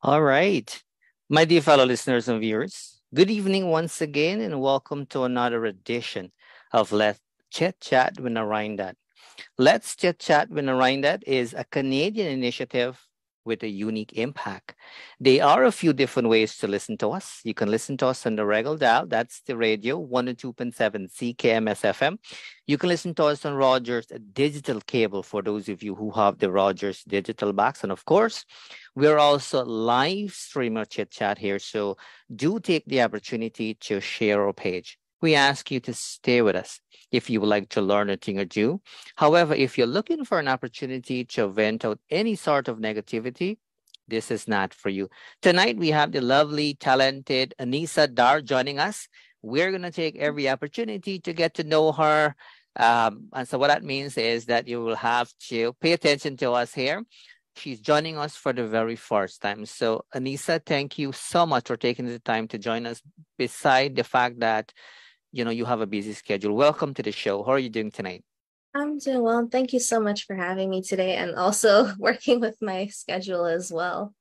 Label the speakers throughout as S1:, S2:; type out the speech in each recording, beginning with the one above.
S1: All right. My dear fellow listeners and viewers, good evening once again and welcome to another edition of Let's Chit Chat with Narine Dat. Let's Chit Chat with Narine Dat is a Canadian initiative with a unique impact. There are a few different ways to listen to us. You can listen to us on the regular dial, that's the radio, 102.7 CKMS FM. You can listen to us on Rogers digital cable for those of you who have the Rogers digital box. And of course, we're also live stream our Chit Chat here. So do take the opportunity to share our page. We ask you to stay with us if you would like to learn a thing or two. However, if you're looking for an opportunity to vent out any sort of negativity, this is not for you. Tonight, we have the lovely, talented Anisa Dhar joining us. We're going to take every opportunity to get to know her. And so what that means is that you will have to pay attention to us here. She's joining us for the very first time. So, Anisa, thank you so much for taking the time to join us, beside the fact that you have a busy schedule. Welcome to the show. How are you doing tonight?
S2: I'm doing well. Thank you so much for having me today and also working with my schedule as well.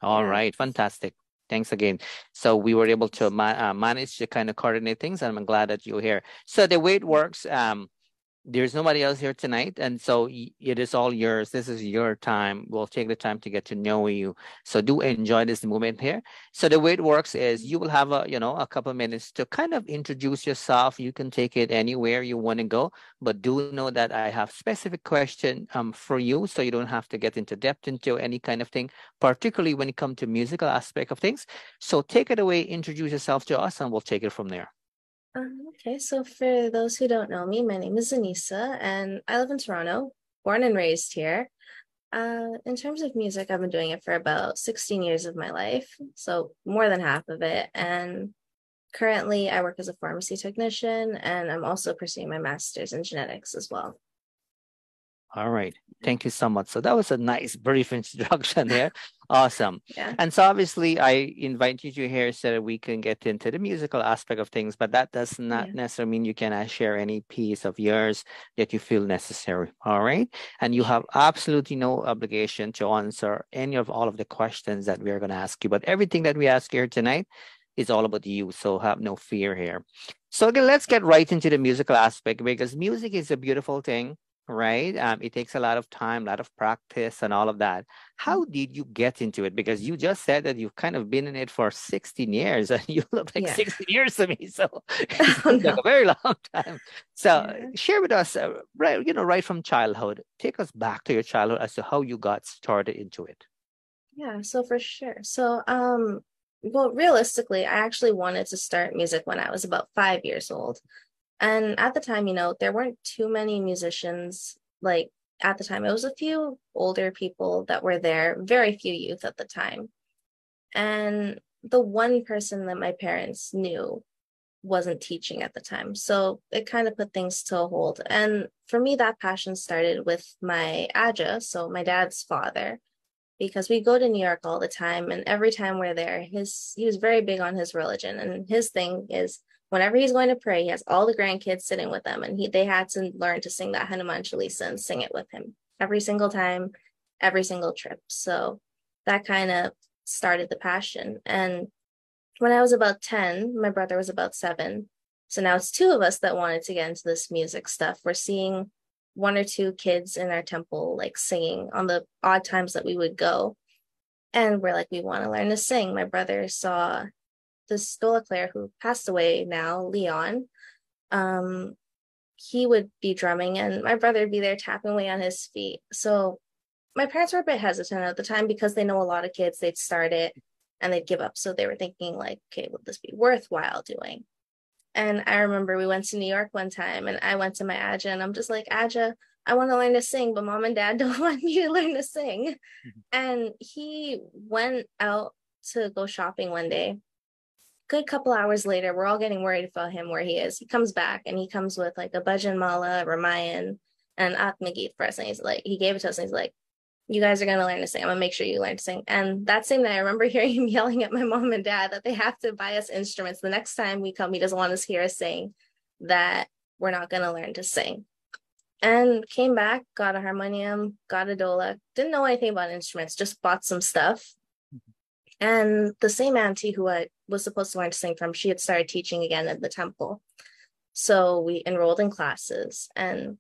S1: All right. Fantastic. Thanks again. So we were able to manage to kind of coordinate things, and I'm glad that you're here. So the way it works, there's nobody else here tonight, and so it is all yours. This is your time. We'll take the time to get to know you. So do enjoy this moment here. So the way it works is you will have a couple of minutes to kind of introduce yourself. You can take it anywhere you want to go, but do know that I have specific question for you, so you don't have to get into depth into any kind of thing, particularly when it comes to musical aspect of things. So take it away, introduce yourself to us, and we'll take it from there.
S2: Okay, so for those who don't know me, my name is Anisa, and I live in Toronto. born and raised here. In terms of music, I've been doing it for about 16 years of my life, so more than half of it. And currently, I work as a pharmacy technician, and I'm also pursuing my master's in genetics as well.
S1: All right. Thank you so much. So that was a nice brief introduction there. Awesome.
S2: Yeah,
S1: And so obviously I invite you to here so that we can get into the musical aspect of things, but that does not
S2: yeah,
S1: necessarily mean you cannot share any piece of yours that you feel necessary. All right. And you
S2: sure.
S1: have absolutely no obligation to answer any of all of the questions that we are going to ask you. But everything that we ask here tonight is all about you. So have no fear here. So okay, let's get right into the musical aspect because music is a beautiful thing, right? It takes a lot of time, a lot of practice, and all of that. How did you get into it? Because you just said that you've kind of been in it for 16 years, and you look like
S2: Yeah.
S1: 16 years to me. So it
S2: Oh
S1: seems like
S2: no.
S1: a very long time. So
S2: Yeah.
S1: share with us, right, right from childhood. Take us back to your childhood as to how you got started into it.
S2: Yeah, so for sure. Well, realistically, I actually wanted to start music when I was about 5 years old. And at the time, there weren't too many musicians. Like at the time, it was a few older people that were there, very few youth at the time. And the one person that my parents knew wasn't teaching at the time. So it kind of put things to a hold. And for me, that passion started with my Aja, so my dad's father, because we go to New York all the time, and every time we're there, he was very big on his religion, and his thing is whenever he's going to pray, he has all the grandkids sitting with them, and they had to learn to sing that Hanuman Chalisa and sing it with him every single time, every single trip. So that kind of started the passion. And when I was about 10, my brother was about 7. So now it's two of us that wanted to get into this music stuff. We're seeing one or two kids in our temple like singing on the odd times that we would go. And we're like, we want to learn to sing. My brother saw this stola player who passed away now, Leon. Um, he would be drumming and my brother would be there tapping away on his feet. So my parents were a bit hesitant at the time because they know a lot of kids, they'd start it and they'd give up. So they were thinking like, okay, would this be worthwhile doing? And I remember we went to New York one time and I went to my Aja and I'm just like, Aja, I want to learn to sing, but mom and dad don't want me to learn to sing. And he went out to go shopping one day. Good couple hours later, we're all getting worried about him where he is. He comes back and he comes with like a Bhajan Mala, Ramayan, and Atmagit for us. And he's like, he gave it to us and he's like, you guys are going to learn to sing. I'm going to make sure you learn to sing. And that same night, I remember hearing him yelling at my mom and dad that they have to buy us instruments. The next time we come, he doesn't want us to hear us sing, that we're not going to learn to sing. And came back, got a harmonium, got a dola, didn't know anything about instruments, just bought some stuff. And the same auntie who I was supposed to learn to sing from, she had started teaching again at the temple. So we enrolled in classes and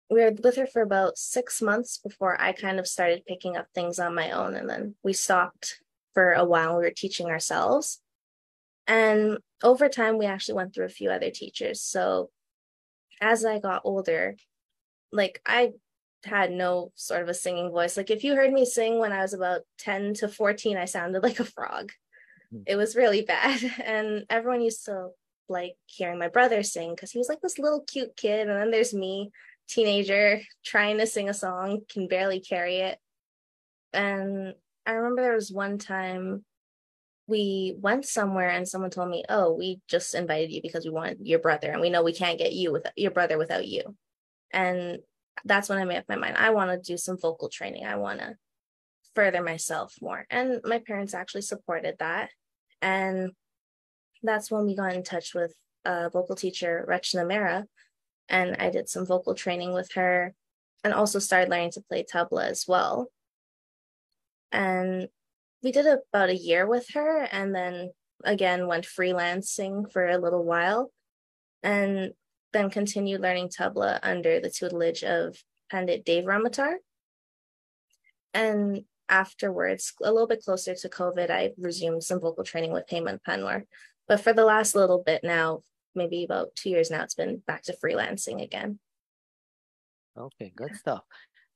S2: we were with her for about 6 months before I kind of started picking up things on my own. And then we stopped for a while. We were teaching ourselves. And over time, we actually went through a few other teachers. So as I got older, like I had no sort of a singing voice. Like if you heard me sing when I was about 10 to 14, I sounded like a frog. It was really bad. And everyone used to like hearing my brother sing because he was like this little cute kid. And then there's me, teenager, trying to sing a song, can barely carry it. And I remember there was one time we went somewhere and someone told me, oh, we just invited you because we want your brother and we know we can't get you with your brother without you. And that's when I made up my mind. I want to do some vocal training. I want to further myself more. And my parents actually supported that. And that's when we got in touch with a vocal teacher, Rachna Mera, and I did some vocal training with her and also started learning to play tabla as well. And we did about a year with her and then again went freelancing for a little while and then continued learning tabla under the tutelage of Pandit Dave Ramatar. And afterwards, a little bit closer to COVID, I resumed some vocal training with Heyman Panwar. But for the last little bit now, maybe about 2 years now, it's been back to freelancing again.
S1: Okay, good stuff.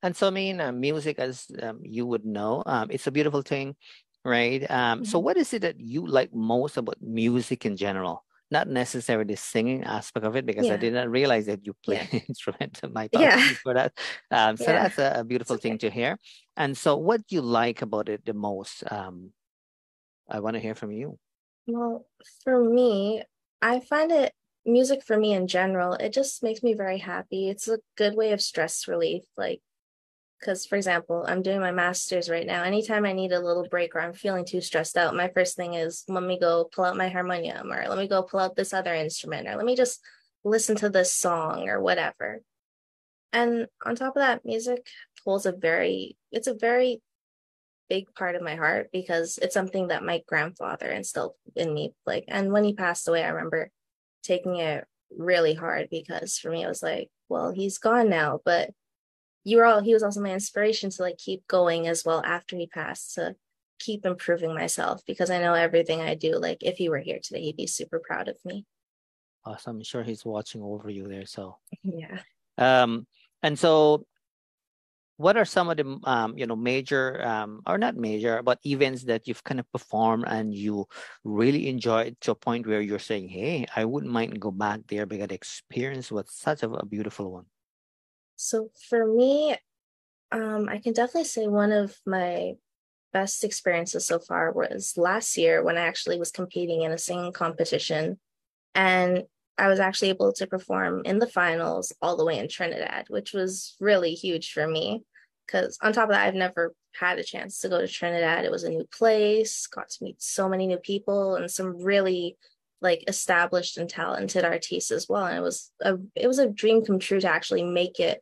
S1: And so, I mean, music, as you would know, it's a beautiful thing, right? So,
S2: Mhm.
S1: what is it that you like most about music in general? not necessarily the singing aspect of it, because I
S2: Yeah.
S1: did not realize that you play
S2: Yeah.
S1: an instrument. My
S2: Yeah.
S1: apologies for that. So
S2: Yeah.
S1: that's a
S2: It's
S1: beautiful thing
S2: okay.
S1: to hear. And so, what do you like about it the most? I want to hear from you.
S2: Well, for me, I find it music for me in general, it just makes me very happy. It's a good way of stress relief. Like, because for example, I'm doing my master's right now. Anytime I need a little break or I'm feeling too stressed out, my first thing is let me go pull out my harmonium or let me go pull out this other instrument or let me just listen to this song or whatever. And on top of that, music holds it's a very big part of my heart because it's something that my grandfather instilled in me. Like, and when he passed away, I remember taking it really hard because for me, it was like, well, he's gone now, but he was also my inspiration to like keep going as well after he passed to keep improving myself because I know everything I do, like if he were here today, he'd be super proud of me.
S1: Awesome. I'm sure he's watching over you there. So,
S2: Yeah.
S1: um, and so what are some of the major or not major but events that you've kind of performed and you really enjoyed to a point where you're saying, hey, I wouldn't mind go back there because the experience was such a beautiful one.
S2: So for me, I can definitely say one of my best experiences so far was last year when I actually was competing in a singing competition. And I was actually able to perform in the finals all the way in Trinidad, which was really huge for me. Because on top of that, I've never had a chance to go to Trinidad. It was a new place, got to meet so many new people and some really like established and talented artists as well. And it was a dream come true to actually make it.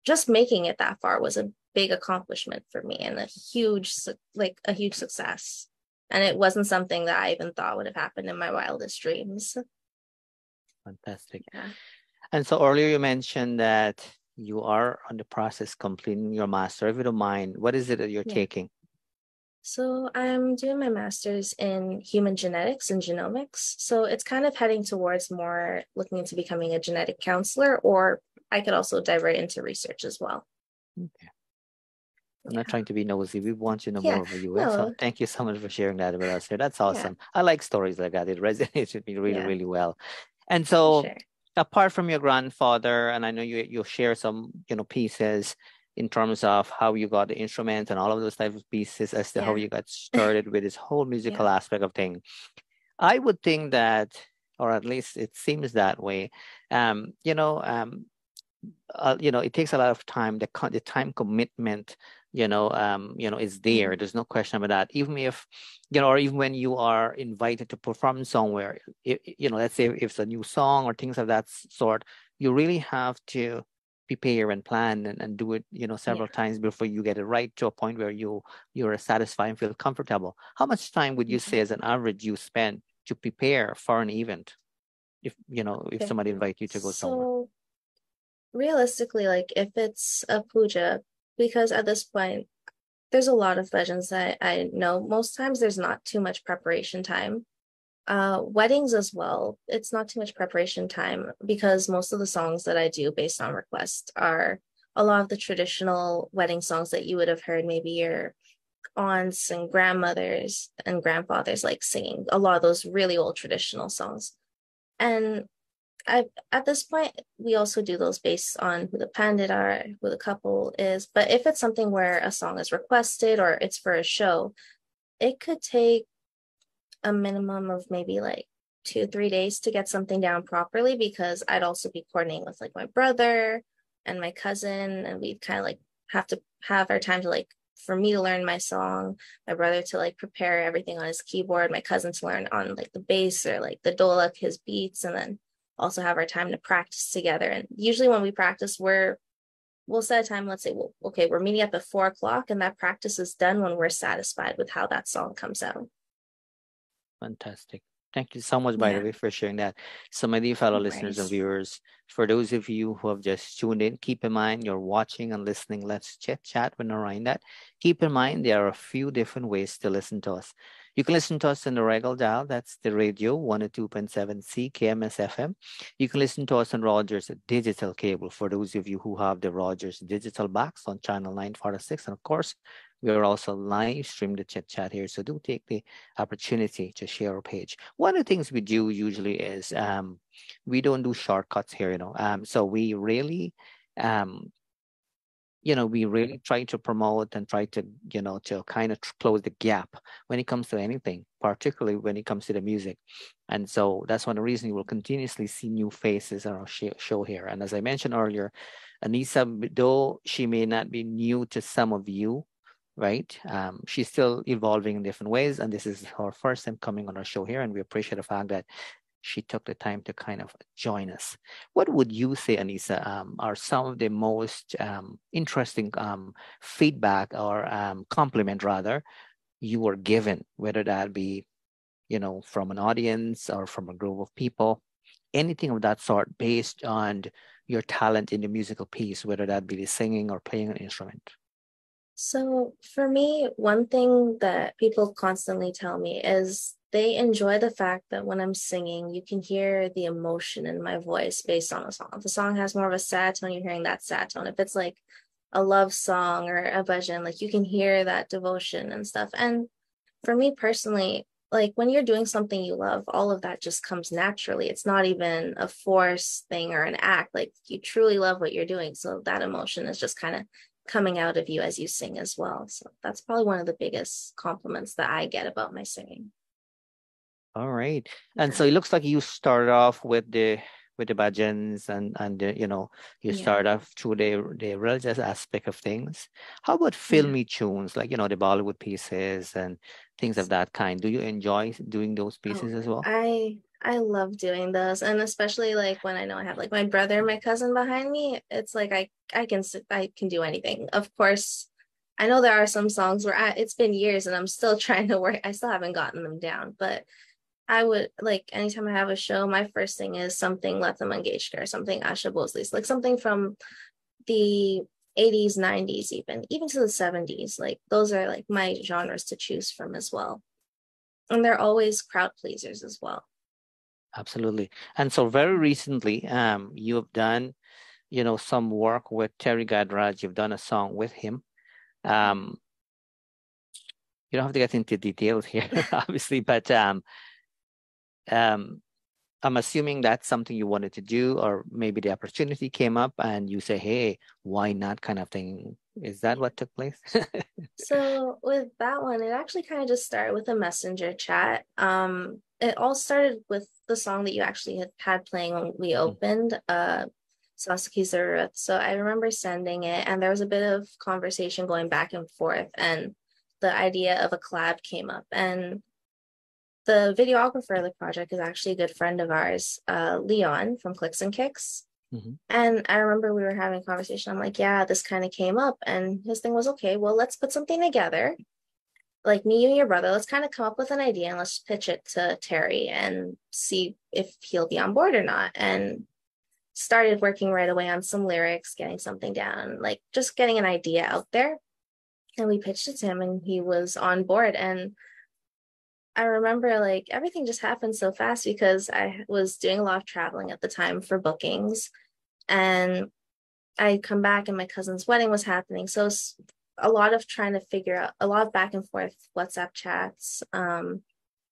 S2: Just making it that far was a big accomplishment for me and a huge success. And it wasn't something that I even thought would have happened in my wildest dreams.
S1: Fantastic.
S2: Yeah.
S1: And so earlier you mentioned that you are on the process completing your master. If you don't mind, what is it that you're
S2: Yeah.
S1: taking?
S2: So I'm doing my master's in human genetics and genomics. So it's kind of heading towards more looking into becoming a genetic counselor, or I could also divert into research as well.
S1: Okay. I'm not
S2: Yeah.
S1: trying to be nosy. We want to know
S2: Yeah.
S1: more about you. So
S2: No.
S1: thank you so much for sharing that with us here. That's
S2: Yeah.
S1: awesome. I like stories like that. It resonates with me really,
S2: Yeah.
S1: really well. And
S2: For
S1: so
S2: sure.
S1: apart from your grandfather, and I know you'll share some, pieces in terms of how you got the instrument and all of those types of pieces as to how
S2: Yeah.
S1: you got started with this whole musical
S2: Yeah.
S1: aspect of thing. I would think that, or at least it seems that way. Um, you know, um, it takes a lot of time. The time commitment, is there.
S2: Mhm.
S1: There's no question about that. Even if, or even when you are invited to perform somewhere, let's say if it's a new song or things of that sort, you really have to prepare and plan and do it,
S2: Yeah.
S1: several times before you get it right to a point where you're satisfied and feel comfortable. How much time would you
S2: Mhm.
S1: say, as an average, you spend to prepare for an event? If
S2: Okay.
S1: somebody invite you to go somewhere.
S2: So realistically, like if it's a puja, because at this point, there's a lot of legends that I know. Most times there's not too much preparation time. Weddings as well, it's not too much preparation time because most of the songs that I do based on request are a lot of the traditional wedding songs that you would have heard maybe your aunts and grandmothers and grandfathers like singing a lot of those really old traditional songs. And I at this point we also do those based on who the pandit are, who the couple is. But if it's something where a song is requested or it's for a show, it could take a minimum of maybe like 2 3 days to get something down properly because I'd also be coordinating with like my brother and my cousin, and we'd kind of like have to have our time to like for me to learn my song, my brother to like prepare everything on his keyboard, my cousin to learn on like the bass or like the dolak, his beats, and then also have our time to practice together. And usually when we practice, we'll set a time. Let's say, well, okay, we're meeting up at 4 o'clock, and that practice is done when we're satisfied with how that song comes out.
S1: Fantastic. Thank you so much, by the
S2: Yeah,
S1: way, for sharing that. So, my dear fellow
S2: no
S1: listeners and
S2: worries.
S1: viewers, for those of you who have just tuned in, keep in mind you're watching and listening. Let's chit chat with Narine Dat. Keep in mind there are a few different ways to listen to us. You can listen to us in the regular dial, that's the radio 102.7 CKMS FM. You can listen to us on Rogers digital cable for those of you who have the Rogers digital box on channel 946. And of course, We're also live stream the Chit Chat here, so do take the opportunity to share our page. One of the things we do usually is we don't do shortcuts here, so we really um, we really try to promote and try to, to kind of close the gap when it comes to anything, particularly when it comes to the music. And so that's one of the reasons you will continuously see new faces on our show here. And as I mentioned earlier, Anisa, though she may not be new to some of you, right? She's still evolving in different ways. And this is her first time coming on our show here. And we appreciate the fact that she took the time to kind of join us. What would you say, Anisa, are some of the most interesting feedback or compliment, rather, you were given, whether that be, from an audience or from a group of people, anything of that sort based on your talent in the musical piece, whether that be the singing or playing an instrument?
S2: So for me, one thing that people constantly tell me is they enjoy the fact that when I'm singing, you can hear the emotion in my voice based on the song. If the song has more of a sad tone, you're hearing that sad tone. If it's like a love song or a bhajan, like you can hear that devotion and stuff. And for me personally, like when you're doing something you love, all of that just comes naturally. It's not even a forced thing or an act. Like you truly love what you're doing. So that emotion is just kind of coming out of you as you sing as well. So that's probably one of the biggest compliments that I get about my singing.
S1: All right. And
S2: Yeah.
S1: so it looks like you started off with the bhajans and you
S2: Yeah.
S1: start off through the religious aspect of things. How about
S2: Yeah.
S1: filmy tunes like the Bollywood pieces and things of that kind? Do you enjoy doing those
S2: Oh,
S1: pieces as well?
S2: I love doing those, and especially like when I know I have like my brother and my cousin behind me, it's like I can do anything. Of course, I know there are some songs where it's been years and I'm still trying to work. I still haven't gotten them down, but I would like anytime I have a show, my first thing is something Lata Mangeshkar, something Asha Bhosle's, like something from the 80s, 90s, even to the 70s. Like those are like my genres to choose from as well. And they're always crowd pleasers as well.
S1: Absolutely. And so very recently, you have done, some work with Terry Gadraj. You've done a song with him. Um, you don't have to get into details here, obviously, but um, I'm assuming that's something you wanted to do, or maybe the opportunity came up and you say, hey, why not kind of thing. Is that
S2: Yeah.
S1: what took place?
S2: So with that one, it actually kind of just started with a messenger chat. It all started with the song that you actually had playing when we opened, Sasuke Zarurat. So I remember sending it, and there was a bit of conversation going back and forth, and the idea of a collab came up. And the videographer of the project is actually a good friend of ours, Leon from Clicks and Kicks.
S1: Mm-hmm.
S2: And I remember we were having a conversation. I'm like, yeah, this kind of came up. And his thing was, okay, well, let's put something together. Like me, you, and your brother, let's kind of come up with an idea and let's pitch it to Terry and see if he'll be on board or not. And started working right away on some lyrics, getting something down, like just getting an idea out there. And we pitched it to him and he was on board. And I remember like everything just happened so fast because I was doing a lot of traveling at the time for bookings. And I'd come back and my cousin's wedding was happening. So it's a lot of trying to figure out a lot of back and forth WhatsApp chats,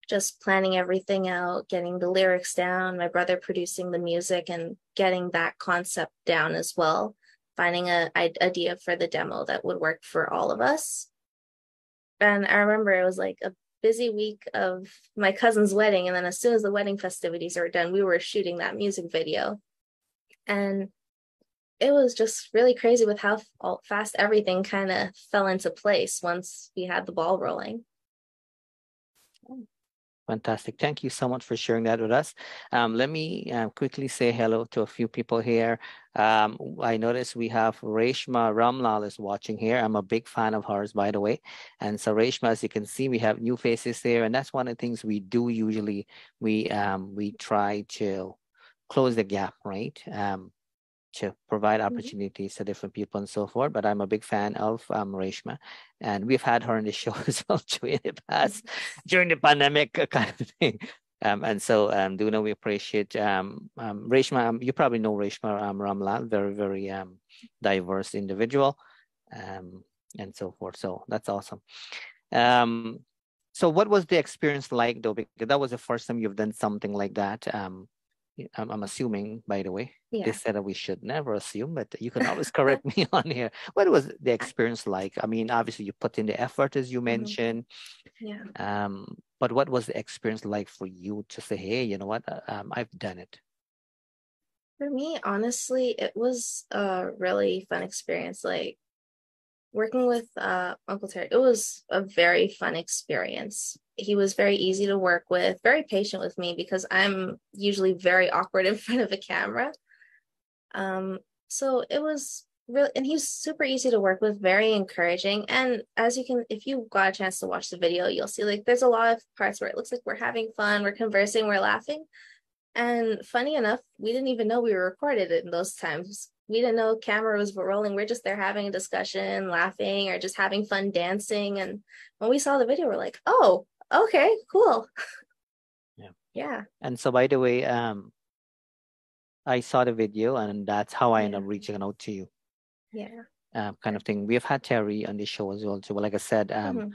S2: just planning everything out, getting the lyrics down, my brother producing the music and getting that concept down as well, finding a idea for the demo that would work for all of us. And I remember it was like a busy week of my cousin's wedding. And then as soon as the wedding festivities were done, we were shooting that music video. And it was just really crazy with how fast everything kind of fell into place once we had the ball rolling.
S1: Fantastic. Thank you so much for sharing that with us. Let me quickly say hello to a few people here. I noticed we have Reshma Ramlal is watching here. I'm a big fan of hers, by the way. And so Reshma, as you can see, we have new faces here. And that's one of the things we do usually. We try to close the gap, right? To provide
S2: Mhm.
S1: opportunities to different people and so forth. But I'm a big fan of Reshma, and we've had her on the show as well during the past, during the pandemic kind of thing. And so, do know we appreciate Reshma. You probably know Reshma Ramlal, very, very diverse individual. Um, and so forth. So that's awesome. Um, so what was the experience like though? Because that was the first time you've done something like that. I'm assuming, by the way, they
S2: Yeah.
S1: said that we should never assume, but you can always correct me on here. What was the experience like? I mean, obviously you put in the effort as you
S2: Mhm.
S1: mentioned.
S2: Yeah.
S1: But what was the experience like for you to say, hey, you know what, I've done it?
S2: For me, honestly, it was a really fun experience. Like working with Uncle Terry, it was a very fun experience. He was very easy to work with, very patient with me because I'm usually very awkward in front of a camera. Um, so it was really, and he's super easy to work with, very encouraging. And as you can, if you got a chance to watch the video, you'll see like there's a lot of parts where it looks like we're having fun, we're conversing, we're laughing. And funny enough, we didn't even know we were recorded in those times. We didn't know cameras were rolling. We're just there having a discussion, laughing, or just having fun dancing. And when we saw the video, we're like, oh, okay, cool.
S1: Yeah.
S2: Yeah.
S1: And so, by the way, I saw the video, and that's how I ended
S2: Yeah.
S1: up reaching out to you,
S2: Yeah.
S1: kind of thing. We've had Terry on the show as well. So, like I said,
S2: Mm-hmm.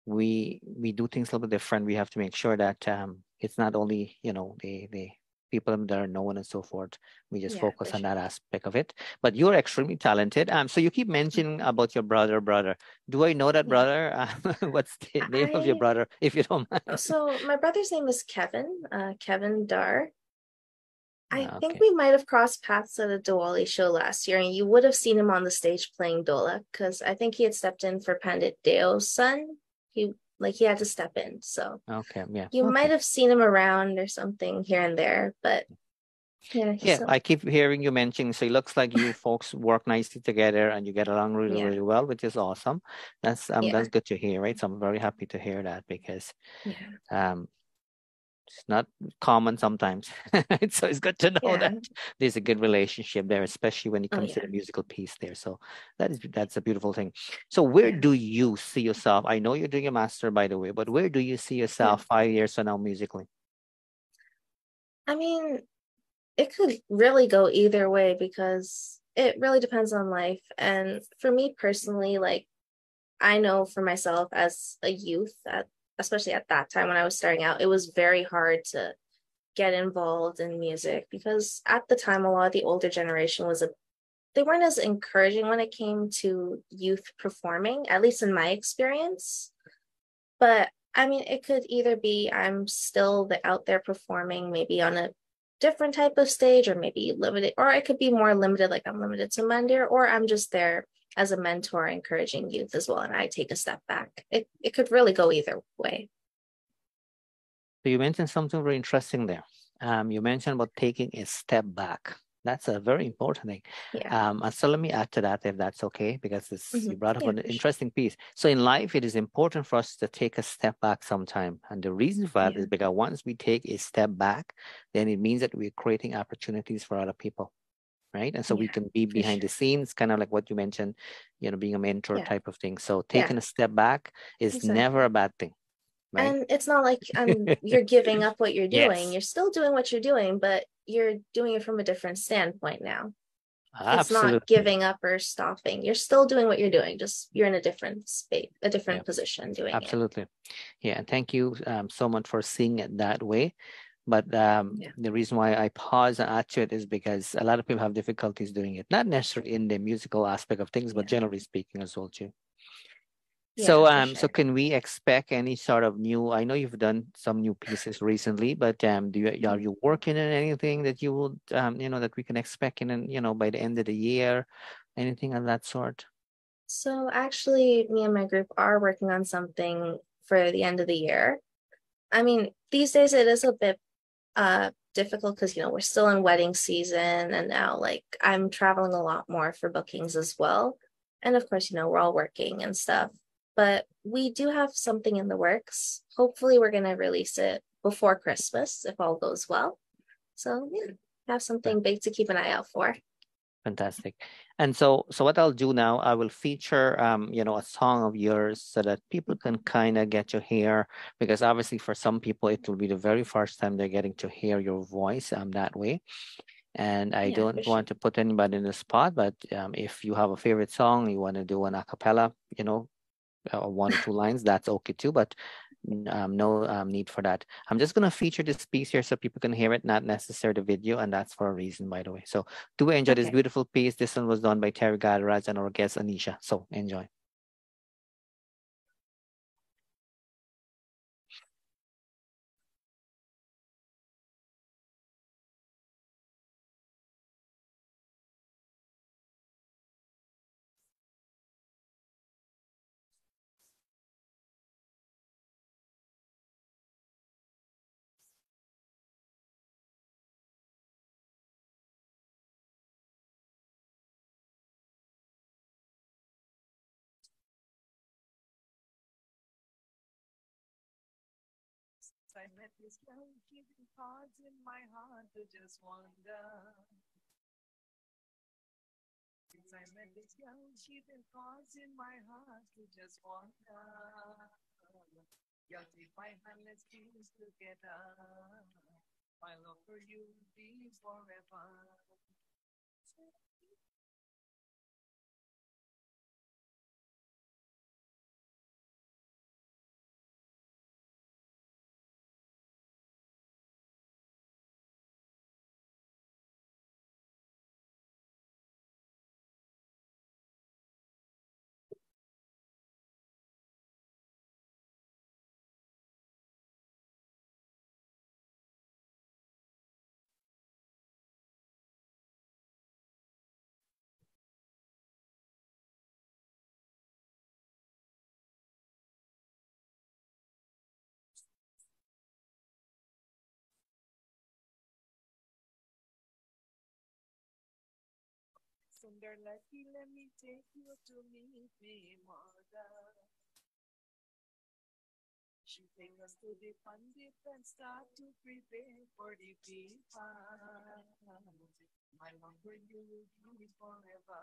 S1: we do things a little bit different. We have to make sure that it's not only the people that are known and so forth. We just
S2: Yeah, for
S1: focus on
S2: sure.
S1: that aspect of it. But you're extremely talented. So you keep mentioning about your brother. Do I know that
S2: Yeah.
S1: brother? What's the name of your
S2: I
S1: brother, if you don't mind?
S2: so my brother's name is Kevin, Kevin Dar. I think
S1: Okay.
S2: we might have crossed paths at a Diwali show last year, and you would have seen him on the stage playing Dola because I think he had stepped in for Pandit Deo's son. He had to step in, so
S1: Okay. Yeah.
S2: you might
S1: Okay.
S2: have seen him around or something here and there. But yeah,
S1: Yeah,
S2: so
S1: I keep hearing you mention. So it looks like you folks work nicely together and you get along really,
S2: yeah,
S1: really well, which is awesome.
S2: yeah,
S1: That's good to hear, right? So I'm very happy to hear that because
S2: yeah,
S1: um it's not common sometimes. Right? So it's good to know
S2: yeah.
S1: that there's a good relationship there, especially when it
S2: Oh
S1: comes to
S2: yeah,
S1: the musical piece there. So that's a beautiful thing. So where
S2: yeah,
S1: do you see yourself? I know you're doing a master, by the way, but where do you see
S2: yeah.
S1: yourself 5 years from now musically?
S2: I mean, it could really go either way because it really depends on life. And for me personally, like I know for myself as a youth, especially at that time when I was starting out, it was very hard to get involved in music because at the time, a lot of the older generation they weren't as encouraging when it came to youth performing, at least in my experience. But I mean, it could either be I'm still out there performing, maybe on a different type of stage, or maybe limited, or it could be more limited, like I'm limited to Mandir, or I'm just there as a mentor, encouraging youth as well, and I take a step back. It could really go either way.
S1: So you mentioned something very interesting there. You mentioned about taking a step back. That's a very important thing.
S2: Yeah.
S1: And so let me add to that if that's okay, because you brought up
S2: Yeah,
S1: an
S2: for sure.
S1: interesting piece. So in life, it is important for us to take a step back sometime. And the reason for that
S2: Yeah.
S1: is because once we take a step back, then it means that we're creating opportunities for other people. Right. And so we
S2: Yeah,
S1: can be
S2: for
S1: behind the
S2: sure.
S1: scenes, kind of like what you mentioned, being a mentor
S2: Yeah.
S1: type of thing. So
S2: Yeah,
S1: taking a step back is never a
S2: exactly.
S1: bad thing, right?
S2: And it's not like you're giving up what you're doing.
S1: Yes.
S2: You're still doing what you're doing, but you're doing it from a different standpoint now. It's not
S1: Absolutely.
S2: giving up or stopping. You're still doing what you're doing, just you're in a different space, a
S1: Yeah,
S2: different position doing it.
S1: absolutely. Yeah, and thank you so much for seeing it that way. But
S2: Yeah.
S1: the reason why I pause and add to it is because a lot of people have difficulties doing it, not necessarily in the musical aspect of things, but
S2: Yeah.
S1: generally speaking as well too.
S2: Yeah,
S1: So
S2: for
S1: so
S2: sure.
S1: can we expect any sort of new? I know you've done some new pieces recently, but are
S2: Mhm.
S1: you working on anything that you would that we can expect in by the end of the year, anything of that sort?
S2: So actually, me and my group are working on something for the end of the year. I mean, these days it is a bit difficult because we're still in wedding season and now like I'm traveling a lot more for bookings as well. And of course, we're all working and stuff. But we do have something in the works. Hopefully we're gonna release it before Christmas if all goes well. So yeah, have something big to keep an eye out for.
S1: Fantastic. And so what I'll do now, I will feature a song of yours so that people can kind of get to hear, because obviously for some people it will be the very first time they're getting to hear your voice that way. And I
S2: Yeah, for
S1: don't
S2: sure.
S1: want to put anybody in the spot, but if you have a favorite song, you want to do an a cappella, one or two lines, that's okay too. But no need for that. I'm just gonna feature this piece here so people can hear it, not necessarily the video, and that's for a reason, by the way. So do enjoy this
S2: Okay.
S1: beautiful piece. This one was done by Terry Gadaraj and our guest Anisha. So enjoy.
S3: I met this girl, keeping cards in my heart to just wonder. Since I met this girl, keeping cards in my heart to just wonder. Girl, take my hand, let's fuse together. My love for you will be forever. Sundar Lucky, let me take you to meet me, mother. She take us to the pandit and start to prepare for the people. My love for you will be forever.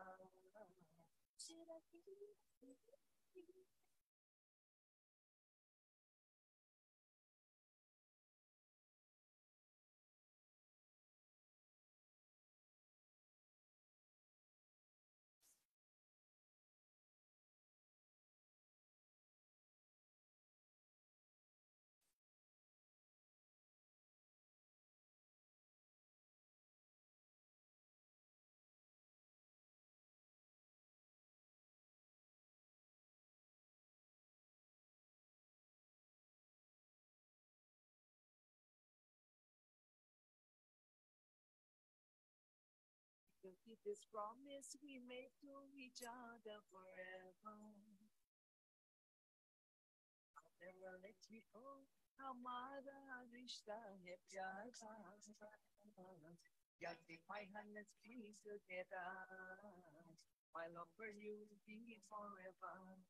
S3: To keep this promise we make to each other forever. I'll never let you go. हमारा रिश्ता है प्यार का. Yeah, take my hand, let's be together. My love for you will be forever.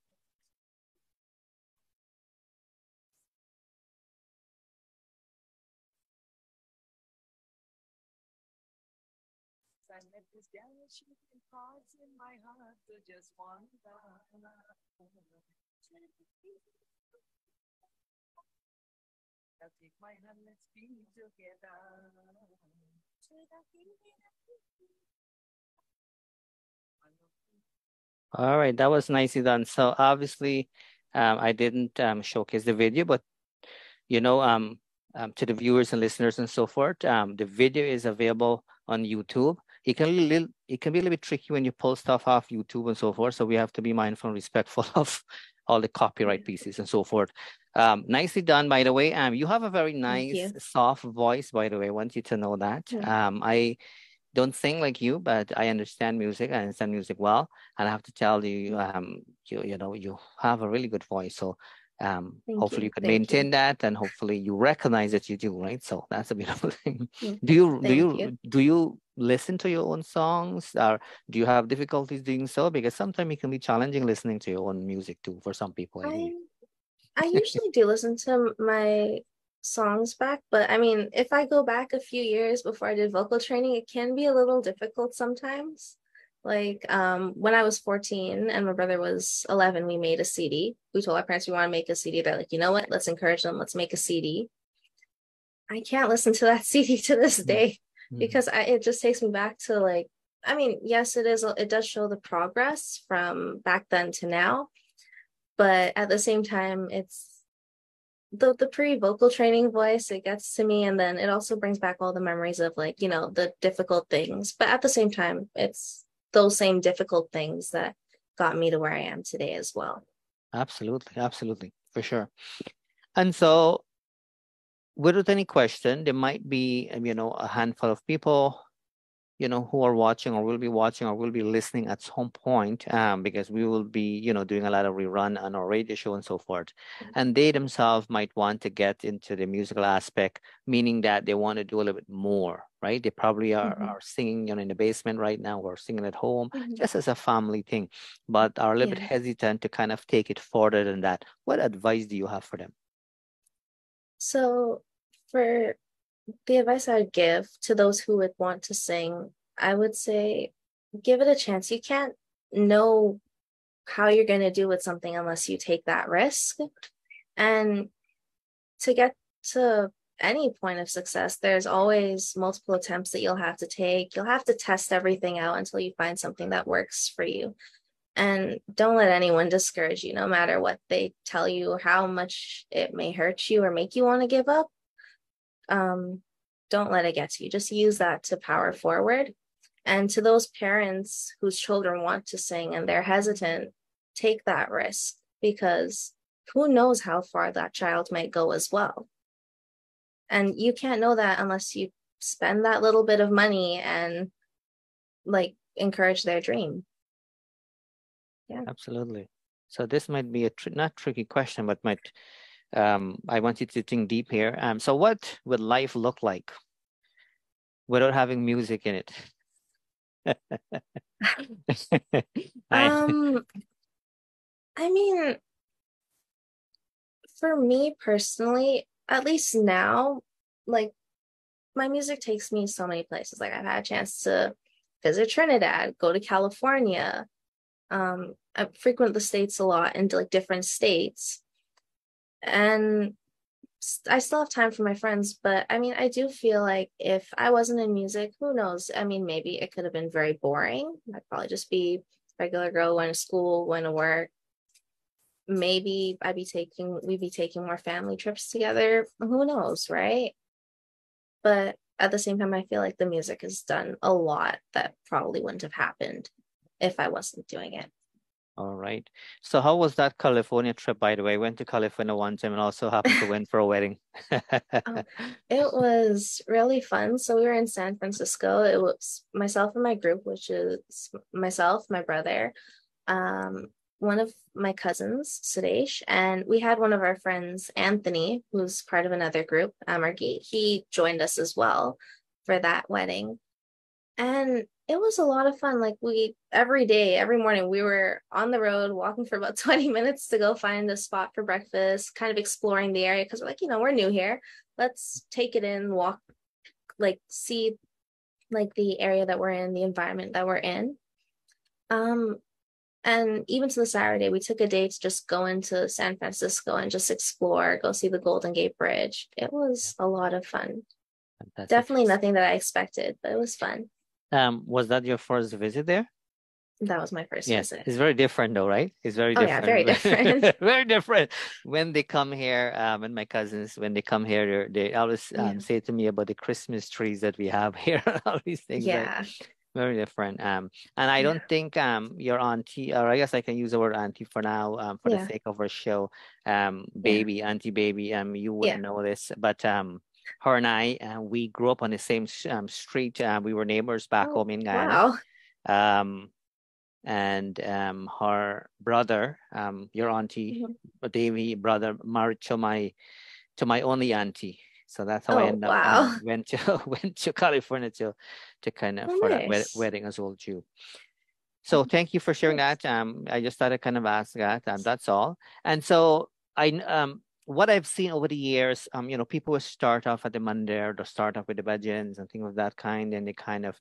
S3: I met this girl, she put cards in my heart to just wonder. Now take my hand, let's be together.
S1: All right, that was nicely done. So obviously, I didn't showcase the video, but you know, to the viewers and listeners and so forth, the video is available on YouTube. It can be a little bit tricky when you pull stuff off YouTube and so forth. So we have to be mindful and respectful of all the copyright pieces and so forth. Nicely done, by the way. You have a very
S2: Thank
S1: nice,
S2: you.
S1: soft voice, by the way. I want you to know that. I don't sing like you, but I understand music. I understand music well, and I have to tell you, you have a really good voice. So,
S2: Thank
S1: hopefully you
S2: you.
S1: can
S2: Thank you.
S1: maintain that, and hopefully you recognize that you do, right? So that's a beautiful thing.
S2: Mm,
S1: Do you do
S2: thank you.
S1: you do you listen to your own songs, or do you have difficulties doing so? Because sometimes it can be challenging listening to your own music too. For some people, I believe.
S2: I I usually do listen to my songs back, but I mean, if I go back a few years before I did vocal training, it can be a little difficult sometimes. Like when I was 14 and my brother was 11, we made a CD. We told our parents we want to make a CD. They're like, you know what? Let's encourage them. Let's make a CD. I can't listen to that CD to this day because it just takes me back to like, I mean, yes, it does show the progress from back then to now, but at the same time, it's the pre-vocal training voice, it gets to me, and then it also brings back all the memories of like, the difficult things. But at the same time, it's those same difficult things that got me to where I am today as well.
S1: Absolutely, absolutely, for sure. And so, without any question, there might be, a handful of people, who are watching or will be watching or will be listening at some point, because we will be, doing a lot of rerun on our radio show and so forth. And they themselves might want to get into the musical aspect, meaning that they want to do a little bit more, right? They probably are singing, in the basement right now or singing at home, just as a family thing, but are a little bit hesitant to kind of take it further than that. What advice do you have for them?
S2: So for the advice I would give to those who would want to sing, I would say give it a chance. You can't know how you're going to do with something unless you take that risk. And to get to any point of success, there's always multiple attempts that you'll have to take. You'll have to test everything out until you find something that works for you. And don't let anyone discourage you, no matter what they tell you, how much it may hurt you or make you want to give up. Don't let it get to you. Just use that to power forward. And to those parents whose children want to sing and they're hesitant, take that risk, because who knows how far that child might go as well. And you can't know that unless you spend that little bit of money and like encourage their dream. Yeah,
S1: absolutely. So this might be a not tricky question, but might I want you to think deep here. So what would life look like without having music in it?
S2: I mean, for me personally, at least now, like my music takes me so many places. Like I've had a chance to visit Trinidad, go to California. I frequent the States a lot and like different states. And I still have time for my friends, but I mean, I do feel like if I wasn't in music, who knows? I mean, maybe it could have been very boring. I'd probably just be a regular girl, going to school, going to work. Maybe we'd be taking more family trips together. Who knows, right? But at the same time, I feel like the music has done a lot that probably wouldn't have happened if I wasn't doing it.
S1: All right. So how was that California trip, by the way? I went to California one time and also happened to went for a wedding.
S2: It was really fun. So we were in San Francisco. It was myself and my group, which is myself, my brother, one of my cousins, Sudesh, and we had one of our friends, Anthony, who's part of another group, Amargi. He joined us as well for that wedding. And it was a lot of fun. Like every day, every morning, we were on the road walking for about 20 minutes to go find a spot for breakfast, kind of exploring the area because we're like, we're new here. Let's take it in, walk, like see like the area that we're in, the environment that we're in. And even to the Saturday, we took a day to just go into San Francisco and just explore, go see the Golden Gate Bridge. It was a lot of fun.
S1: Fantastic.
S2: Definitely nothing that I expected, but it was fun.
S1: Was that your first visit there?
S2: That was my first visit.
S1: It's very different though, right? It's very
S2: Oh,
S1: different.
S2: yeah, very different.
S1: Very different. When they come here, and my cousins, when they come here, they always say to me about the Christmas trees that we have here, all these things.
S2: Yeah.
S1: Right? Very different. And I don't think your auntie, or I guess I can use the word auntie for now, for the sake of our show, baby, auntie baby, you wouldn't know this, but her and I, we grew up on the same street. We were neighbors back home in Guyana.
S2: Wow.
S1: And her brother, your auntie, Davy brother, married to my only auntie. So that's how I ended up went to California to kind of for that wedding as well too. So thank you for sharing that. I just thought I'd kind of ask that. That's all. And so what I've seen over the years, people will start off at the Mandir, they'll start off with the bhajans and things of that kind, and they kind of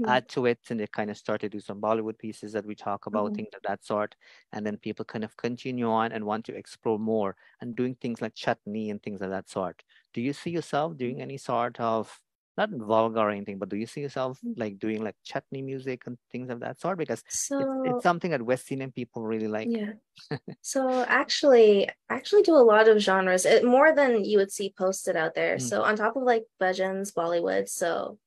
S1: add to it, and they kind of start to do some Bollywood pieces that we talk about, things of that sort. And then people kind of continue on and want to explore more and doing things like Chutney and things of that sort. Do you see yourself doing any sort of not vulgar or anything, but do you see yourself like doing like chutney music and things of that sort? Because it's
S2: So
S1: something that West Indian people really like.
S2: yeah. So I actually do a lot of genres, more than you would see posted out there.
S1: Mm.
S2: So on top of like bhajans, Bollywood, so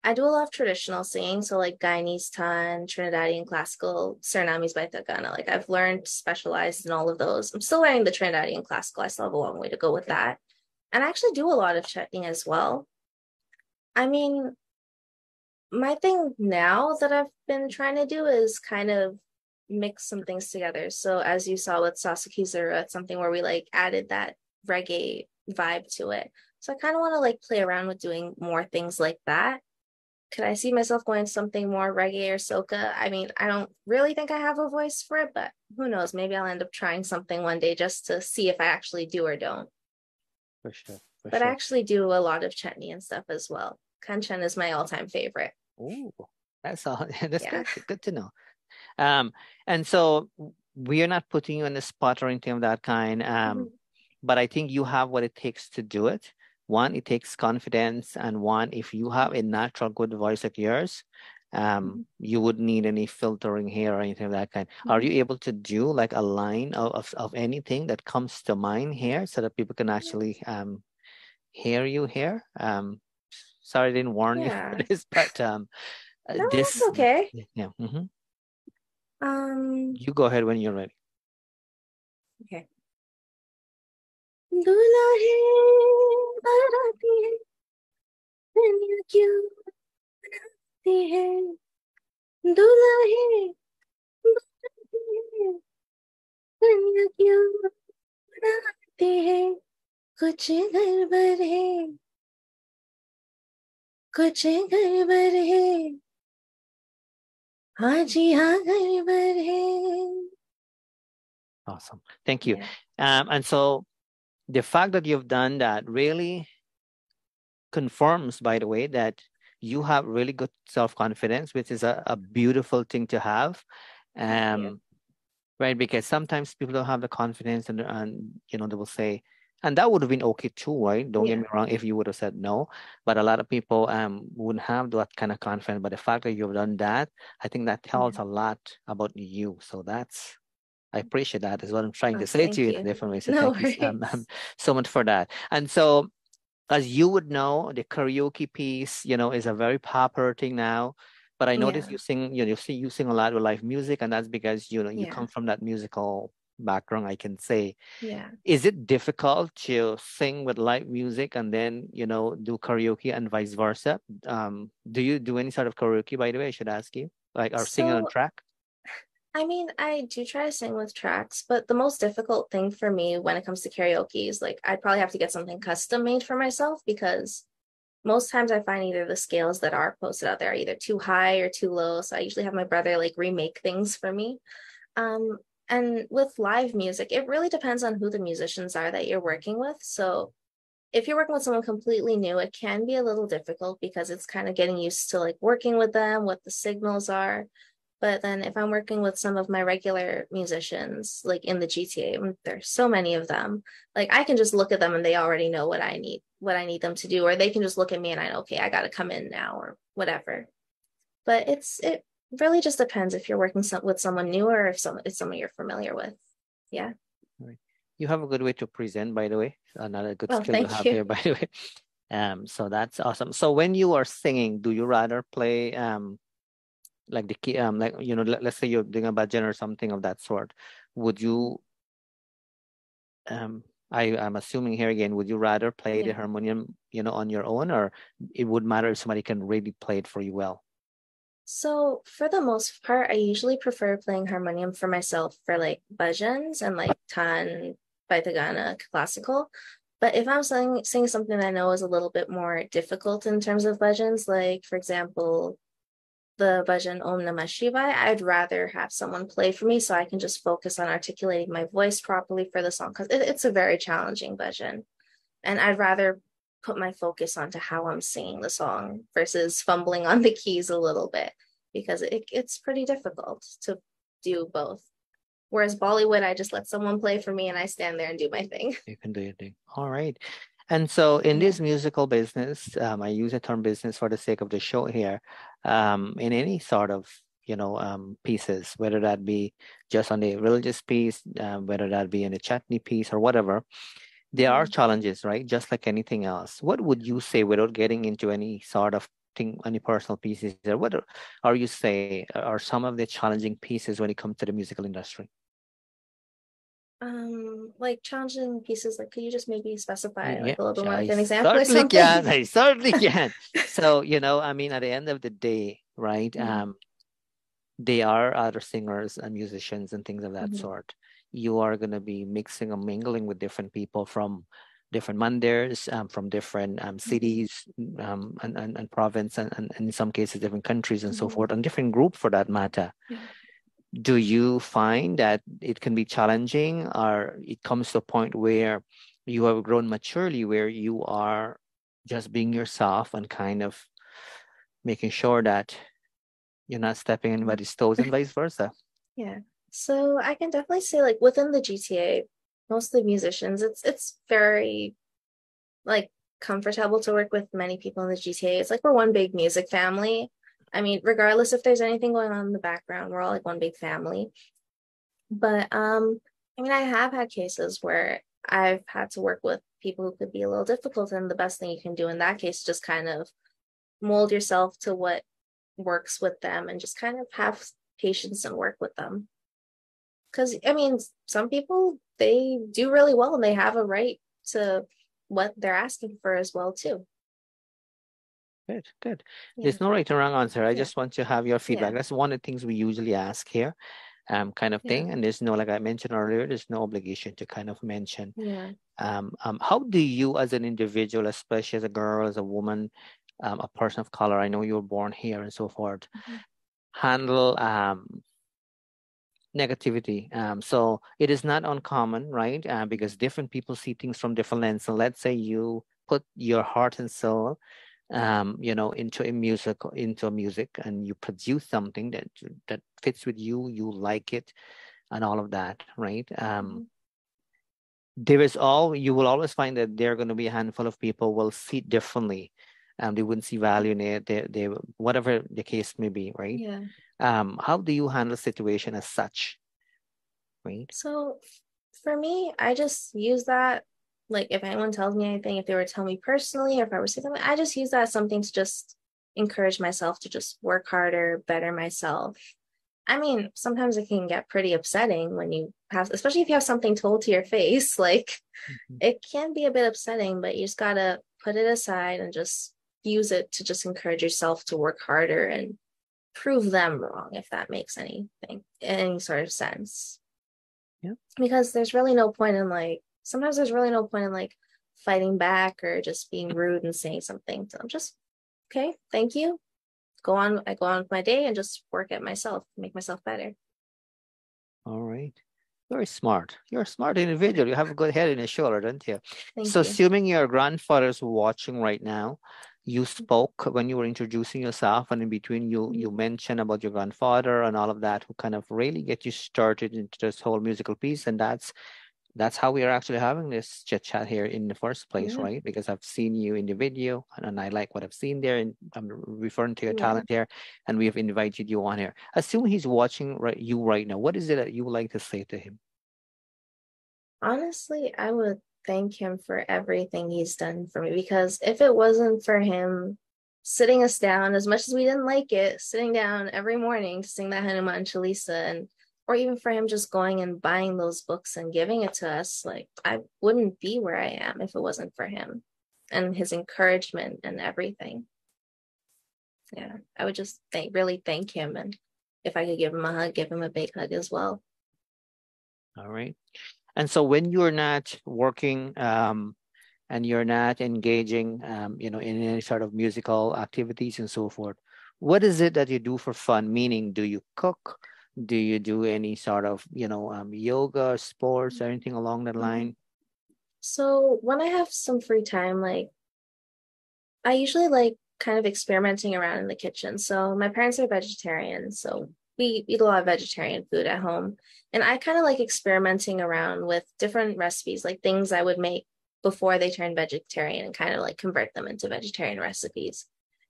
S2: I do a lot of traditional singing, so like Guyanese ton, Trinidadian classical, Suriname's by Guyana. Like I've learned specialized in all of those. I'm still learning the Trinidadian classical. I still have a long way to go with that. And I actually do a lot of chutney as well. I mean, my thing now that I've been trying to do is kind of mix some things together. So as you saw with Sasakizura, it's something where we like added that reggae vibe to it. So I kind of want to like play around with doing more things like that. Could I see myself going something more reggae or soca? I mean, I don't really think I have a voice for it, but who knows? Maybe I'll end up trying something one day just to see if I actually do or don't.
S1: For sure, for
S2: But I
S1: sure.
S2: actually do a lot of chutney and stuff as well. Kanchan is my all-time favorite.
S1: Oh, that's all. That's
S2: Yeah.
S1: good. Good to know. And so we are not putting you on the spot or anything of that kind. But I think you have what it takes to do it. One, it takes confidence, and one, if you have a natural good voice like yours, you wouldn't need any filtering here or anything of that kind. Are you able to do like a line of anything that comes to mind here so that people can actually hear you here? Sorry, I didn't warn you for
S2: Yeah.
S1: this, but
S2: No, that's
S1: this,
S2: okay.
S1: yeah.
S2: Um,
S1: You go ahead when you're ready.
S2: okay. दूल्हा है बाराती है दुनिया क्यों बनाती है दूल्हा है बाराती है दुनिया क्यों बनाती है कुछ गड़बड़ है कुछ गड़बड़ है हाँ जी हाँ गड़बड़ है.
S1: Awesome. Thank you.
S2: Yeah.
S1: And so the fact that you've done that really confirms, by the way, that you have really good self-confidence, which is a beautiful thing to have.
S2: Yeah.
S1: Right? Because sometimes people don't have the confidence and they will say, and that would have been okay too, right? Don't get me wrong if you would have said no. But a lot of people wouldn't have that kind of confidence. But the fact that you've done that, I think that tells a lot about you. So I appreciate that is what I'm trying to say to
S2: Thank
S1: you in a
S2: you.
S1: different way. So
S2: No
S1: thank you
S2: worries.
S1: so much for that. And so as you would know, the karaoke piece, is a very popular thing now. But I noticed
S2: Yeah.
S1: you sing, you sing a lot with live music, and that's because you
S2: Yeah.
S1: come from that musical background, I can say.
S2: Yeah.
S1: Is it difficult to sing with live music and then do karaoke and vice versa? Do you do any sort of karaoke, by the way? I should ask you, like, or singing on
S2: So
S1: track?
S2: I mean, I do try to sing with tracks, but the most difficult thing for me when it comes to karaoke is like I'd probably have to get something custom made for myself because most times I find either the scales that are posted out there are either too high or too low. So I usually have my brother like remake things for me. Um, and with live music, it really depends on who the musicians are that you're working with. So if you're working with someone completely new, it can be a little difficult because it's kind of getting used to like working with them, what the signals are. But then if I'm working with some of my regular musicians, like in the GTA, there's so many of them. Like I can just look at them and they already know what I need them to do, or they can just look at me and I know, okay, I got to come in now or whatever. But it really just depends if you're working with someone new or if it's someone you're familiar with. Yeah.
S1: Right. You have a good way to present, by the way. Another good
S2: Well,
S1: skill you
S2: thank
S1: have
S2: you.
S1: here, by the way. So that's awesome. So when you are singing, do you rather play like the key like let's say you're doing a bhajan or something of that sort? Would you I'm assuming here again, would you rather play the
S2: Yeah.
S1: harmonium, on your own, or it would matter if somebody can really play it for you well?
S2: So for the most part, I usually prefer playing harmonium for myself for like bhajans and like tan, Guyana classical. But if I'm singing something that I know is a little bit more difficult in terms of bhajans, like for example, the bhajan Om Namah Shivaya, I'd rather have someone play for me so I can just focus on articulating my voice properly for the song because it's a very challenging bhajan. And I'd rather put my focus onto how I'm singing the song versus fumbling on the keys a little bit because it's pretty difficult to do both. Whereas Bollywood, I just let someone play for me and I stand there and do my thing.
S1: You can do your thing. All right. And so in
S2: Yeah.
S1: this musical business, I use the term business for the sake of the show here, in any sort of, pieces, whether that be just on the religious piece, whether that be in the chutney piece or whatever, there are
S2: Mhm.
S1: challenges, right? Just like anything else. What would you say without getting into any sort of thing, any personal pieces, or what are you say are some of the challenging pieces when it comes to the musical industry?
S2: Like challenging pieces, like could you just maybe specify
S1: Yeah,
S2: like a little bit more,
S1: I
S2: like an example or
S1: certainly
S2: something?
S1: can. I certainly can. So, I mean, at the end of the day, right?
S2: Yeah.
S1: They are other singers and musicians and things of that
S2: Mhm.
S1: sort. You are going to be mixing and mingling with different people from different manders, from different
S2: Mhm.
S1: cities, and province, and in some cases, different countries and so
S2: Mhm.
S1: forth, and different group for that matter.
S2: Yeah.
S1: Do you find that it can be challenging, or it comes to a point where you have grown maturely, where you are just being yourself and kind of making sure that you're not stepping on
S2: Mhm.
S1: anybody's toes and vice versa?
S2: Yeah. So I can definitely say like within the GTA, most of the musicians, it's very like comfortable to work with many people in the GTA. It's like we're one big music family. I mean, regardless if there's anything going on in the background, we're all like one big family. But I mean, I have had cases where I've had to work with people who could be a little difficult, and the best thing you can do in that case is just kind of mold yourself to what works with them and just kind of have patience and work with them. Because I mean, some people they do really well and they have a right to what they're asking for as well too.
S1: Good, good.
S2: Yeah,
S1: There's no right or wrong answer. I
S2: yeah,
S1: just want to have your
S2: yeah,
S1: feedback. That's one of the things we usually ask here, kind of
S2: yeah,
S1: thing. And there's no, like I mentioned earlier, there's no obligation to kind of mention.
S2: yeah.
S1: How do you, as an individual, especially as a girl, as a woman, a person of color, I know you were born here and so forth,
S2: Mhm.
S1: handle negativity? So it is not uncommon, right? Because different people see things from different lenses. So let's say you put your heart and soul, into a music, and you produce something that fits with you. You like it, and all of that, right?
S2: Mhm.
S1: You will always find that there are going to be a handful of people will see it differently. They wouldn't see value in it. They whatever the case may be, right?
S2: Yeah.
S1: How do you handle situation as such, right?
S2: So for me, I just use that like if anyone tells me anything, if they were to tell me personally, or if I were to say something, I just use that as something to just encourage myself to just work harder, better myself. I mean, sometimes it can get pretty upsetting when you have, especially if you have something told to your face, like
S1: Mhm.
S2: it can be a bit upsetting, but you just gotta put it aside and just use it to just encourage yourself to work harder and prove them wrong, if that makes any sort of sense.
S1: Yeah.
S2: Because there's really no point in like, sometimes there's really no point in like fighting back or just being rude and saying something. So I'm just, okay, thank you. I go on with my day and just work at myself, make myself better.
S1: All right. You're smart. You're a smart individual. You have a good head in your shoulder, don't you?
S2: Thank
S1: So,
S2: you.
S1: assuming your grandfather's watching right now, you spoke when you were introducing yourself, and in between, you
S2: Mhm.
S1: mentioned about your grandfather and all of that, who kind of really get you started into this whole musical piece, and that's how we are actually having this chit chat here in the first place,
S2: Yeah,
S1: right? Because I've seen you in the video, and I like what I've seen there, and I'm referring to your
S2: yeah.
S1: talent here, and we have invited you on here. Assume he's watching you right now. What is it that you would like to say to him?
S2: Honestly, I would thank him for everything he's done for me because if it wasn't for him sitting us down, as much as we didn't like it, sitting down every morning to sing that Hanuman Chalisa, and or even for him just going and buying those books and giving it to us, like I wouldn't be where I am if it wasn't for him and his encouragement and everything. Yeah, I would just really thank him, and if I could give him a hug, give him a big hug as well.
S1: All right. And so when you're not working, and you're not engaging, in any sort of musical activities and so forth, what is it that you do for fun? Meaning, do you cook? Do you do any sort of, yoga, sports, or anything along that
S2: Mhm.
S1: line?
S2: So when I have some free time, like I usually like kind of experimenting around in the kitchen. So my parents are vegetarian, so we eat a lot of vegetarian food at home. And I kind of like experimenting around with different recipes, like things I would make before they turn vegetarian and kind of like convert them into vegetarian recipes.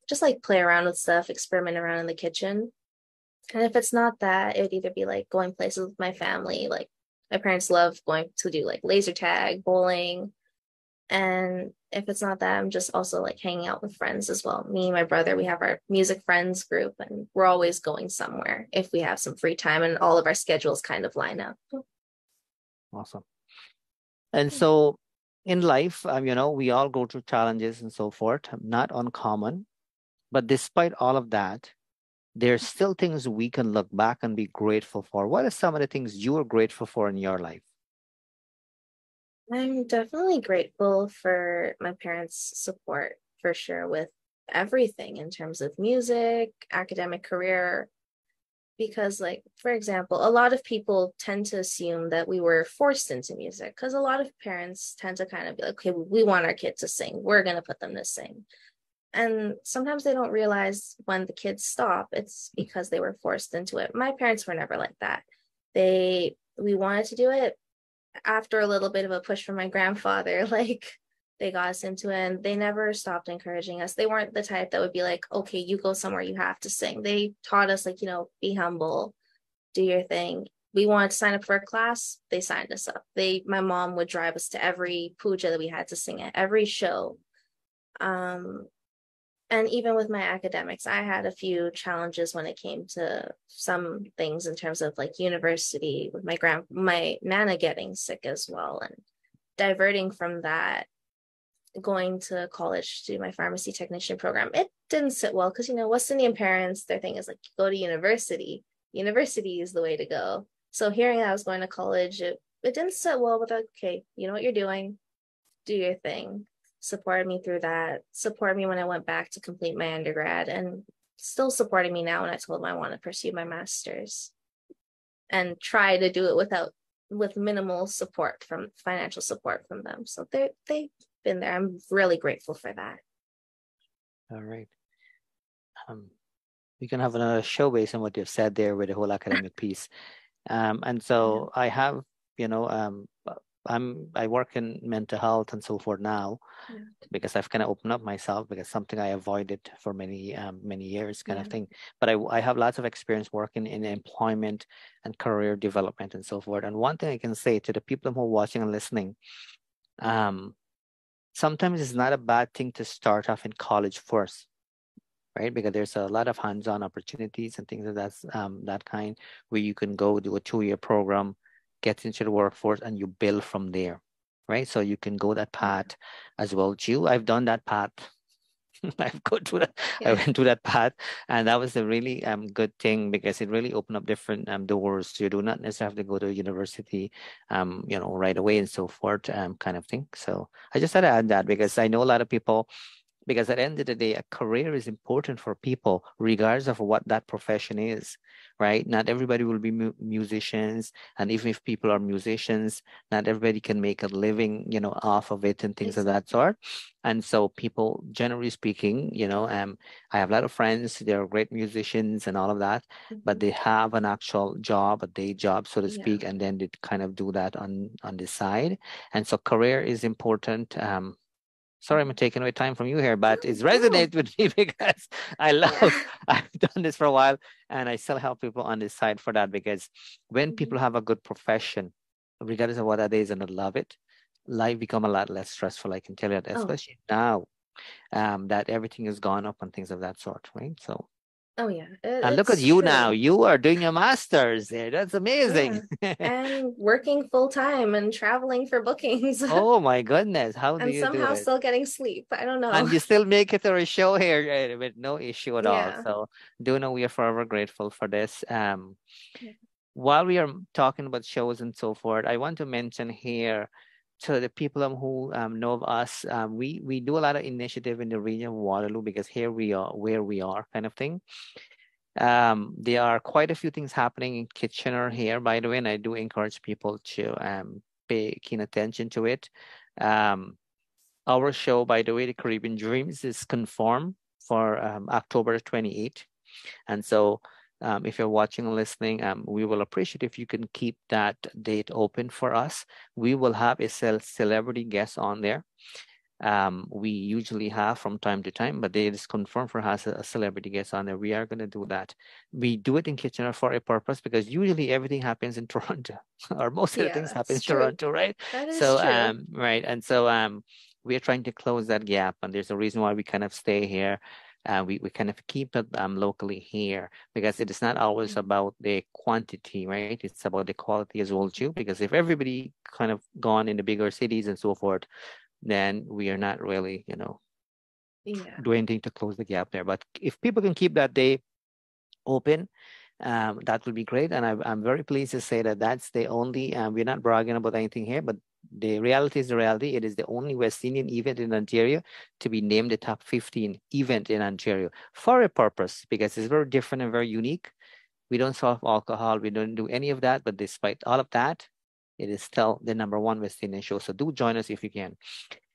S2: Just like play around with stuff, experiment around in the kitchen. And if it's not that, it would either be like going places with my family. Like my parents love going to do like laser tag, bowling. And if it's not that, I'm just also like hanging out with friends as well. Me and my brother, we have our music friends group, and we're always going somewhere if we have some free time and all of our schedules kind of line up.
S1: Awesome. And so in life, we all go through challenges and so forth, not uncommon. But despite all of that, there's still things we can look back and be grateful for. What are some of the things you are grateful for in your life?
S2: I'm definitely grateful for my parents' support for sure with everything in terms of music, academic career, because like for example, a lot of people tend to assume that we were forced into music because a lot of parents tend to kind of be like, okay, we want our kid to sing, we're going to put them to sing. And sometimes they don't realize when the kids stop, it's because they were forced into it. My parents were never like that. We wanted to do it after a little bit of a push from my grandfather, like they got us into it, and they never stopped encouraging us. They weren't the type that would be like, okay, you go somewhere, you have to sing. They taught us, like, be humble, do your thing. We wanted to sign up for a class, they signed us up. My mom would drive us to every puja that we had to sing at, every show. And even with my academics, I had a few challenges when it came to some things in terms of like university, with my nana getting sick as well, and diverting from that, going to college to do my pharmacy technician program. It didn't sit well because West Indian parents, their thing is like, go to university. University is the way to go. So hearing that I was going to college, it didn't sit well, but like, okay, you know what you're doing, do your thing. Supported me through that, supported me when I went back to complete my undergrad, and still supporting me now when I told them I want to pursue my master's and try to do it with minimal support, from financial support from them. So they've been there. I'm really grateful for that.
S1: All right. We can have another show based on what you've said there with the whole academic piece. And so I have, I work in mental health and so forth now, because I've kind of opened up myself, because something I avoided for many years kind of thing. But I have lots of experience working in employment and career development and so forth. And one thing I can say to the people who are watching and listening, sometimes it's not a bad thing to start off in college first, right? Because there's a lot of hands-on opportunities and things of that kind, where you can go do a 2-year program, get into the workforce, and you build from there, right? So you can go that path as well too. I've done that path. I've go through that. I went through that path, and that was a really good thing, because it really opened up different doors. You do not necessarily have to go to university, right away and so forth, kind of thing. So I just had to add that, because I know a lot of people. Because at the end of the day, a career is important for people, regardless of what that profession is, right? Not everybody will be musicians. And even if people are musicians, not everybody can make a living, off of it and things of that sort. And so people, generally speaking, I have a lot of friends, they're great musicians and all of that, but they have an actual job, a day job, so to speak, and then they kind of do that on the side. And so career is important. Sorry, I'm taking away time from you here, but it's resonates with me, because I've done this for a while, and I still help people on this side for that, because when people have a good profession, regardless of what that is, and they love it, life become a lot less stressful. I can tell you that, especially now that everything has gone up and things of that sort, right? So. And look at you now. You are doing your master's there. That's amazing.
S2: And working full time and traveling for bookings.
S1: Oh my goodness. How do you do it?
S2: And somehow still getting sleep. I don't know.
S1: And you still make it through a show here with no issue at all. So do know we are forever grateful for this. While we are talking about shows and so forth, I want to mention here to the people who know of us, we do a lot of initiative in the region of Waterloo, because here we are where we are kind of thing. There are quite a few things happening in Kitchener here, by the way, and I do encourage people to pay keen attention to it. Our show, by the way, The Caribbean Dreams, is confirmed for October 28th. And so If you're watching and listening, we will appreciate if you can keep that date open for us. We will have a celebrity guest on there. We usually have from time to time, but they just confirmed for us a celebrity guest on there. We are going to do that. We do it in Kitchener for a purpose because usually everything happens in Toronto, or most of the
S2: Yeah,
S1: things happen in
S2: that's true.
S1: Toronto, right?
S2: That is
S1: So,
S2: true.
S1: right, and so we are trying to close that gap, and there's a reason why we kind of stay here. We kind of keep it locally here because it is not always about the quantity, right? It's about the quality as well too. Because if everybody kind of gone in the bigger cities and so forth, then we are not really,
S2: Yeah.
S1: do anything to close the gap there. But if people can keep that day open, that would be great. And I'm very pleased to say that that's the only, we're not bragging about anything here, but the reality is the reality. It is the only West Indian event in Ontario to be named the top 15 event in Ontario for a purpose, because it's very different and very unique. We don't serve alcohol. We don't do any of that. But despite all of that, it is still the number one West Indian show. So do join us if you can.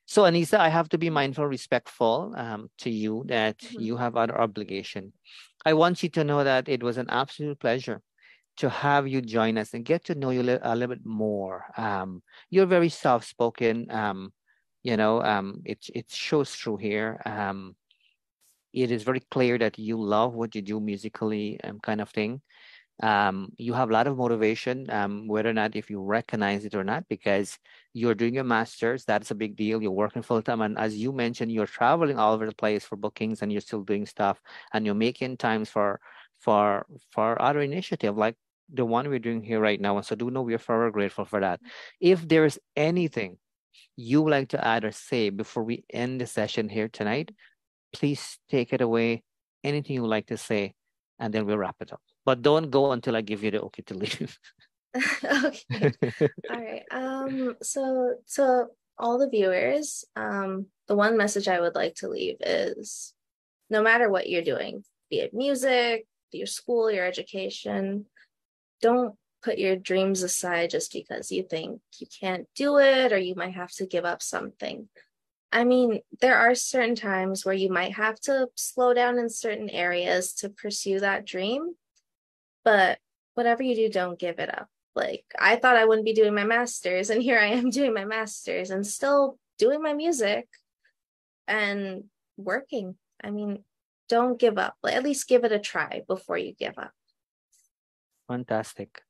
S1: So Anisa, I have to be mindful, respectful to you that you have other obligation. I want you to know that it was an absolute pleasure to have you join us and get to know you a little bit more. You're very soft-spoken. It shows through here. It is very clear that you love what you do musically, kind of thing. You have a lot of motivation, whether or not if you recognize it or not, because you're doing your master's. That's a big deal. You're working full time, and as you mentioned, you're traveling all over the place for bookings, and you're still doing stuff, and you're making times for other initiative like the one we're doing here right now. And so do know we're forever grateful for that. If there is anything you would like to add or say before we end the session here tonight, please take it away. Anything you would like to say, and then we'll wrap it up. But don't go until I give you the okay to leave.
S2: Okay. All right. So all the viewers, the one message I would like to leave is no matter what you're doing, be it music, your school, your education, don't put your dreams aside just because you think you can't do it or you might have to give up something. I mean, there are certain times where you might have to slow down in certain areas to pursue that dream, but whatever you do, don't give it up. Like, I thought I wouldn't be doing my master's, and here I am doing my master's and still doing my music and working. I mean, don't give up. Like, at least give it a try before you give up.
S1: Fantastic.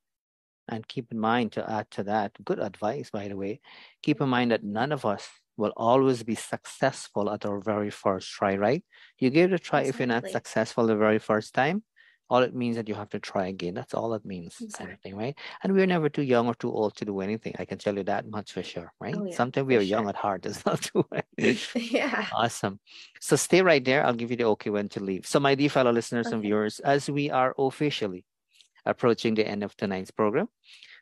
S1: And keep in mind, to add to that, good advice, by the way, keep in mind that none of us will always be successful at our very first try, right? You give it a try. If you're not successful the very first time, all it means that you have to try again. That's all it means, kind of thing, right? And we're never too young or too old to do anything. I can tell you that much for sure, right?
S2: Oh, yeah,
S1: sometimes we are young at heart as well, too.
S2: Yeah.
S1: Awesome. So stay right there. I'll give you the okay when to leave. So my dear fellow listeners and viewers, as we are officially approaching the end of tonight's program,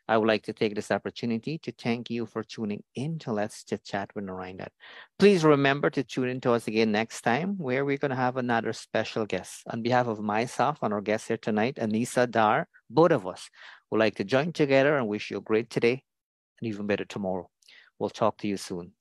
S1: I would like to take this opportunity to thank you for tuning in to Let's Chit Chat with Narine Dat. Please remember to tune in to us again next time, where we're going to have another special guest. On behalf of myself and our guest here tonight, Anisa Dhar, both of us would like to join together and wish you a great today and even better tomorrow. We'll talk to you soon.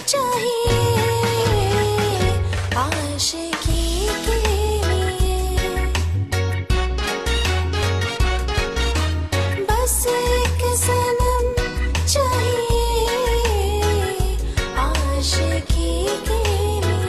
S4: चाहिए आशिकी के लिए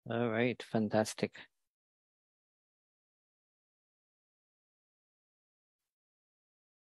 S1: All right, fantastic.